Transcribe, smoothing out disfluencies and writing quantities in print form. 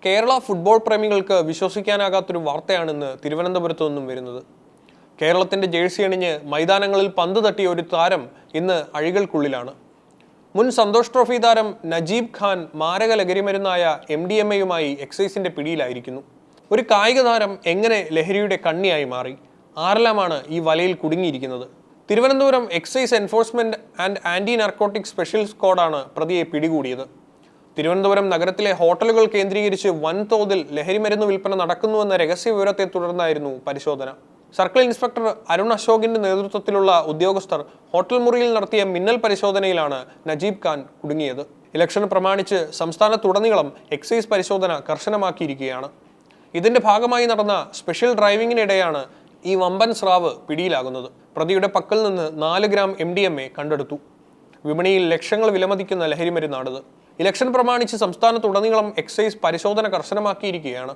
Kerala football പ്രേമികൾക്ക് വിശ്വസിക്കാനാകാത്തൊരു വാർത്തയാണിന്ന് തിരുവനന്തപുരത്തു നിന്നും വരുന്നത്. കേരളത്തിന്റെ ജേഴ്സി അണിഞ്ഞ് മൈതാനങ്ങളിൽ പന്ത് തട്ടിയ ഒരു താരം ഇന്ന് അഴികൾക്കുള്ളിലാണ്. മുൻ സന്തോഷ് ട്രോഫി താരം നജീബ് ഖാൻ മാരക ലഹരിമരുന്നായ MDMA-യുമായി എക്സൈസിന്റെ പിടിയിലായിരിക്കുന്നു. ഒരു കായിക താരം എങ്ങനെ ലഹരിയുടെ കണ്ണിയായി മാറി? ആരെല്ലാമാണ് ഈ വലയിൽ കുടുങ്ങിയിരിക്കുന്നത്? Thiruvananthapuram excise enforcement and anti narcotic special സ്ക്വാഡാണ് പ്രതിയെ പിടികൂടിയത്. തിരുവനന്തപുരം നഗരത്തിലെ ഹോട്ടലുകൾ കേന്ദ്രീകരിച്ച് വൻതോതിൽ ലഹരിമരുന്ന് വിൽപ്പന നടക്കുന്നുവെന്ന രഹസ്യ വിവരത്തെ തുടർന്നായിരുന്നു പരിശോധന. സർക്കിൾ ഇൻസ്പെക്ടർ അരുൺ അശോകിന്റെ നേതൃത്വത്തിലുള്ള ഉദ്യോഗസ്ഥർ ഹോട്ടൽ മുറിയിൽ നടത്തിയ മിന്നൽ പരിശോധനയിലാണ് നജീബ് ഖാൻ കുടുങ്ങിയത്. ഇലക്ഷൻ പ്രമാണിച്ച് സംസ്ഥാനത്തുടനീളം എക്സൈസ് പരിശോധന കർശനമാക്കിയിരിക്കുകയാണ്. ഇതിന്റെ ഭാഗമായി നടന്ന സ്പെഷ്യൽ ഡ്രൈവിംഗിനിടെയാണ് ഈ വമ്പൻ സ്രാവ് പിടിയിലാകുന്നത്. പ്രതിയുടെ പക്കൽ നിന്ന് 4 ഗ്രാം MDMA കണ്ടെടുത്തു. വിപണിയിൽ ലക്ഷങ്ങൾ വിലമതിക്കുന്ന ലഹരിമരുന്നാണിത്. ഇലക്ഷൻ പ്രമാണിച്ച് സംസ്ഥാനത്തുടനീളം എക്സൈസ് പരിശോധന കർശനമാക്കിയിരിക്കുകയാണ്.